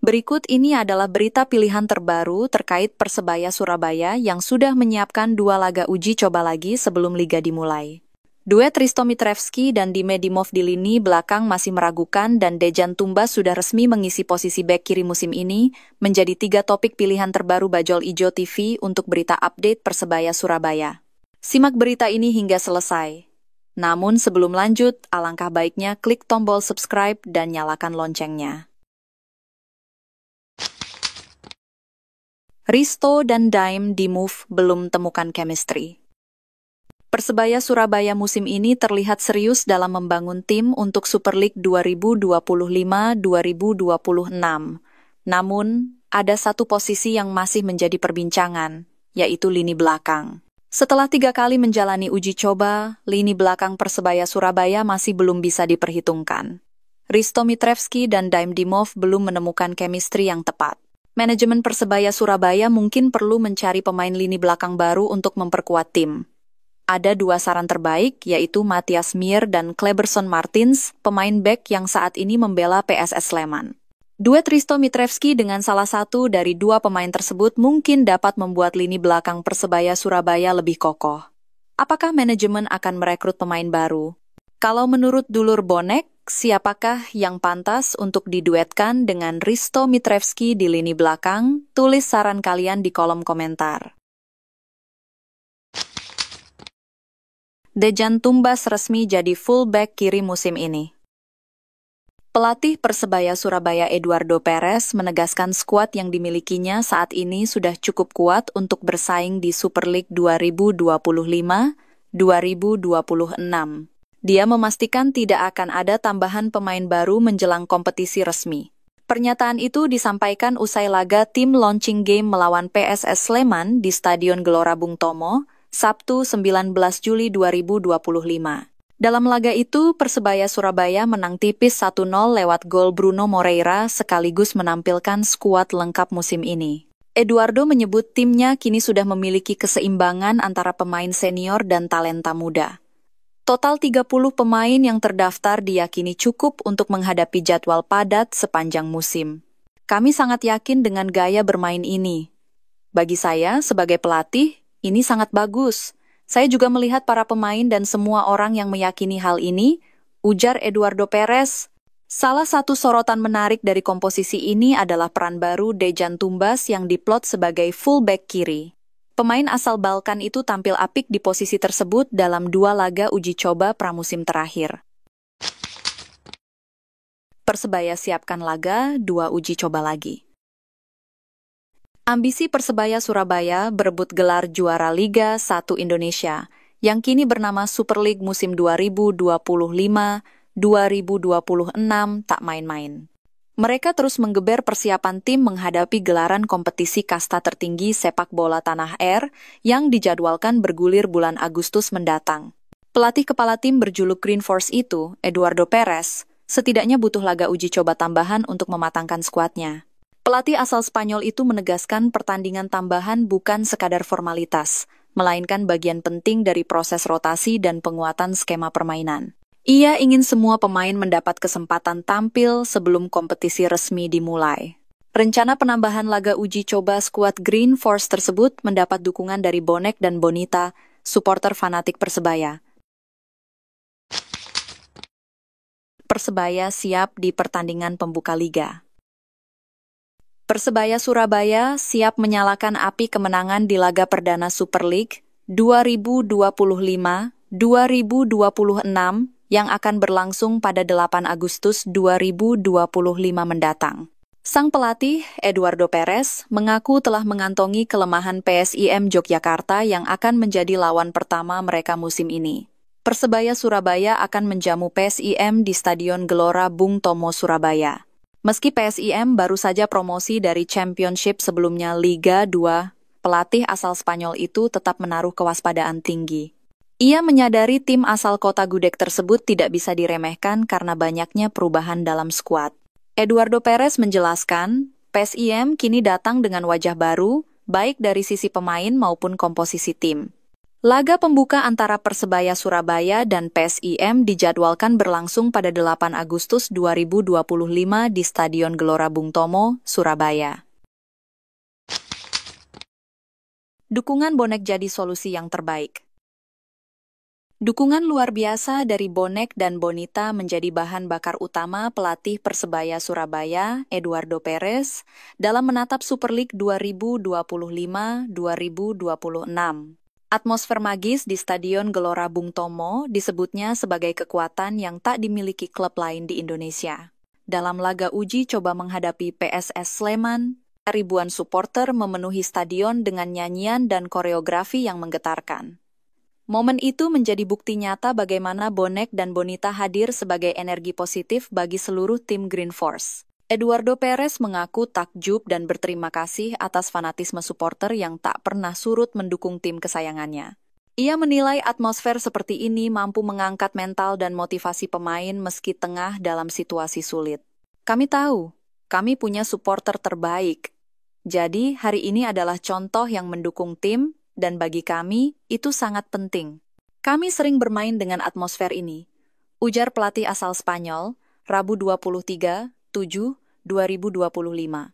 Berikut ini adalah berita pilihan terbaru terkait Persebaya Surabaya yang sudah menyiapkan 2 laga uji coba lagi sebelum liga dimulai. Duet Risto Mitrevski dan Dime Dimov di lini belakang masih meragukan dan Dejan Tumbas sudah resmi mengisi posisi bek kiri musim ini, menjadi 3 topik pilihan terbaru Bajul Ijo TV untuk berita update Persebaya Surabaya. Simak berita ini hingga selesai. Namun sebelum lanjut, alangkah baiknya klik tombol subscribe dan nyalakan loncengnya. Risto dan Dime Dimov belum temukan chemistry. Persebaya Surabaya musim ini terlihat serius dalam membangun tim untuk Super League 2025-2026. Namun, ada satu posisi yang masih menjadi perbincangan, yaitu lini belakang. Setelah 3 kali menjalani uji coba, lini belakang Persebaya Surabaya masih belum bisa diperhitungkan. Risto Mitrevski dan Dime Dimov belum menemukan chemistry yang tepat. Manajemen Persebaya Surabaya mungkin perlu mencari pemain lini belakang baru untuk memperkuat tim. Ada 2 saran terbaik, yaitu Matthias Mier dan Kleberson Martins, pemain bek yang saat ini membela PSS Sleman. Duet Risto Mitrevski dengan salah satu dari 2 pemain tersebut mungkin dapat membuat lini belakang Persebaya Surabaya lebih kokoh. Apakah manajemen akan merekrut pemain baru? Kalau menurut Dulur Bonek, siapakah yang pantas untuk diduetkan dengan Risto Mitrevski di lini belakang? Tulis saran kalian di kolom komentar. Dejan Tumbas resmi jadi fullback kiri musim ini. Pelatih Persebaya Surabaya Eduardo Perez menegaskan skuad yang dimilikinya saat ini sudah cukup kuat untuk bersaing di Super League 2025-2026. Dia memastikan tidak akan ada tambahan pemain baru menjelang kompetisi resmi. Pernyataan itu disampaikan usai laga tim launching game melawan PSS Sleman di Stadion Gelora Bung Tomo, Sabtu 19 Juli 2025. Dalam laga itu, Persebaya Surabaya menang tipis 1-0 lewat gol Bruno Moreira sekaligus menampilkan skuad lengkap musim ini. Eduardo menyebut timnya kini sudah memiliki keseimbangan antara pemain senior dan talenta muda. Total 30 pemain yang terdaftar diyakini cukup untuk menghadapi jadwal padat sepanjang musim. Kami sangat yakin dengan gaya bermain ini. Bagi saya, sebagai pelatih, ini sangat bagus. Saya juga melihat para pemain dan semua orang yang meyakini hal ini, ujar Eduardo Perez. Salah satu sorotan menarik dari komposisi ini adalah peran baru Dejan Tumbas yang diplot sebagai fullback kiri. Pemain asal Balkan itu tampil apik di posisi tersebut dalam 2 laga uji coba pramusim terakhir. Persebaya siapkan laga 2 uji coba lagi. Ambisi Persebaya Surabaya berebut gelar juara Liga 1 Indonesia, yang kini bernama Super League musim 2025-2026 tak main-main. Mereka terus menggeber persiapan tim menghadapi gelaran kompetisi kasta tertinggi sepak bola tanah air yang dijadwalkan bergulir bulan Agustus mendatang. Pelatih kepala tim berjuluk Green Force itu, Eduardo Perez, setidaknya butuh laga uji coba tambahan untuk mematangkan skuadnya. Pelatih asal Spanyol itu menegaskan pertandingan tambahan bukan sekadar formalitas, melainkan bagian penting dari proses rotasi dan penguatan skema permainan. Ia ingin semua pemain mendapat kesempatan tampil sebelum kompetisi resmi dimulai. Rencana penambahan laga uji coba skuad Green Force tersebut mendapat dukungan dari Bonek dan Bonita, supporter fanatik Persebaya. Persebaya siap di pertandingan pembuka liga. Persebaya Surabaya siap menyalakan api kemenangan di laga perdana Super League 2025-2026 yang akan berlangsung pada 8 Agustus 2025 mendatang. Sang pelatih, Eduardo Perez, mengaku telah mengantongi kelemahan PSIM Yogyakarta yang akan menjadi lawan pertama mereka musim ini. Persebaya Surabaya akan menjamu PSIM di Stadion Gelora Bung Tomo, Surabaya. Meski PSIM baru saja promosi dari Championship sebelumnya Liga 2, pelatih asal Spanyol itu tetap menaruh kewaspadaan tinggi. Ia menyadari tim asal kota Gudeg tersebut tidak bisa diremehkan karena banyaknya perubahan dalam skuad. Eduardo Perez menjelaskan, PSIM kini datang dengan wajah baru, baik dari sisi pemain maupun komposisi tim. Laga pembuka antara Persebaya Surabaya dan PSIM dijadwalkan berlangsung pada 8 Agustus 2025 di Stadion Gelora Bung Tomo, Surabaya. Dukungan bonek jadi solusi yang terbaik. Dukungan luar biasa dari bonek dan bonita menjadi bahan bakar utama pelatih Persebaya Surabaya, Eduardo Perez, dalam menatap Super League 2025-2026. Atmosfer magis di Stadion Gelora Bung Tomo disebutnya sebagai kekuatan yang tak dimiliki klub lain di Indonesia. Dalam laga uji coba menghadapi PSS Sleman, ribuan supporter memenuhi stadion dengan nyanyian dan koreografi yang menggetarkan. Momen itu menjadi bukti nyata bagaimana bonek dan bonita hadir sebagai energi positif bagi seluruh tim Green Force. Eduardo Perez mengaku takjub dan berterima kasih atas fanatisme supporter yang tak pernah surut mendukung tim kesayangannya. Ia menilai atmosfer seperti ini mampu mengangkat mental dan motivasi pemain meski tengah dalam situasi sulit. Kami tahu, kami punya supporter terbaik. Jadi, hari ini adalah contoh yang mendukung tim, dan bagi kami, itu sangat penting. Kami sering bermain dengan atmosfer ini, ujar pelatih asal Spanyol, Rabu 23/7/2025.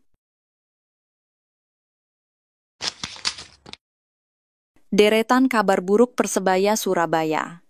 Deretan kabar buruk Persebaya Surabaya.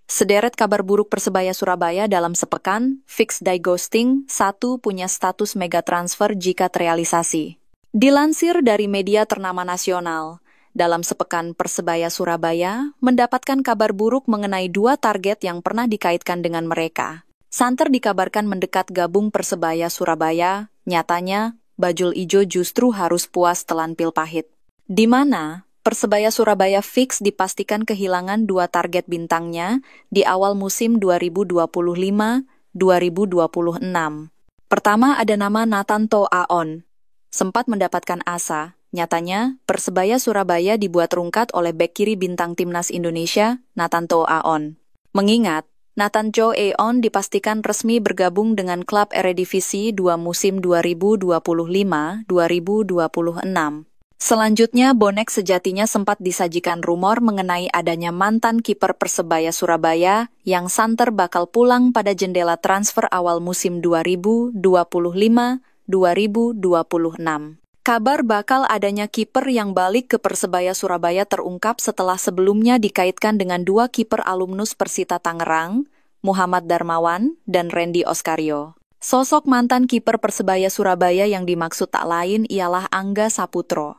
Sederet kabar buruk Persebaya Surabaya dalam sepekan, fix die ghosting, 1 punya status mega transfer jika terrealisasi. Dilansir dari media ternama nasional, dalam sepekan Persebaya Surabaya mendapatkan kabar buruk mengenai 2 target yang pernah dikaitkan dengan mereka. Santer dikabarkan mendekat gabung Persebaya Surabaya, nyatanya Bajul Ijo justru harus puas telan pil pahit. Di mana Persebaya Surabaya fix dipastikan kehilangan 2 target bintangnya di awal musim 2025-2026. Pertama ada nama Nathanto Aon. Sempat mendapatkan asa, nyatanya Persebaya Surabaya dibuat rungkat oleh bek kiri bintang timnas Indonesia, Nathanto Aon. Mengingat Nathanto Aon dipastikan resmi bergabung dengan klub Eredivisie 2 musim 2025-2026. Selanjutnya, bonek sejatinya sempat disajikan rumor mengenai adanya mantan kiper Persebaya Surabaya yang santer bakal pulang pada jendela transfer awal musim 2025-2026. Kabar bakal adanya kiper yang balik ke Persebaya Surabaya terungkap setelah sebelumnya dikaitkan dengan 2 kiper alumnus Persita Tangerang, Muhammad Darmawan dan Randy Oskario. Sosok mantan kiper Persebaya Surabaya yang dimaksud tak lain ialah Angga Saputro.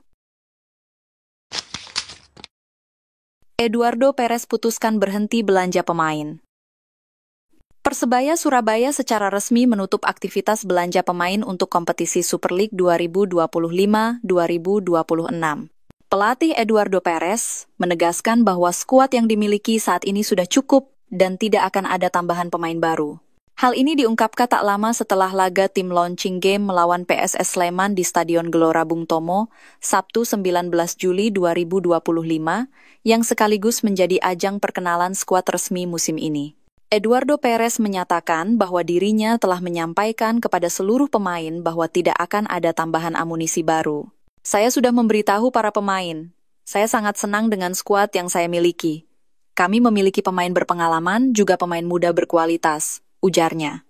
Eduardo Perez putuskan berhenti belanja pemain. Persebaya Surabaya secara resmi menutup aktivitas belanja pemain untuk kompetisi Super League 2025-2026. Pelatih Eduardo Perez menegaskan bahwa skuad yang dimiliki saat ini sudah cukup dan tidak akan ada tambahan pemain baru. Hal ini diungkapkan tak lama setelah laga tim launching game melawan PSS Sleman di Stadion Gelora Bung Tomo, Sabtu 19 Juli 2025, yang sekaligus menjadi ajang perkenalan skuad resmi musim ini. Eduardo Perez menyatakan bahwa dirinya telah menyampaikan kepada seluruh pemain bahwa tidak akan ada tambahan amunisi baru. Saya sudah memberitahu para pemain, saya sangat senang dengan skuad yang saya miliki. Kami memiliki pemain berpengalaman, juga pemain muda berkualitas, ujarnya.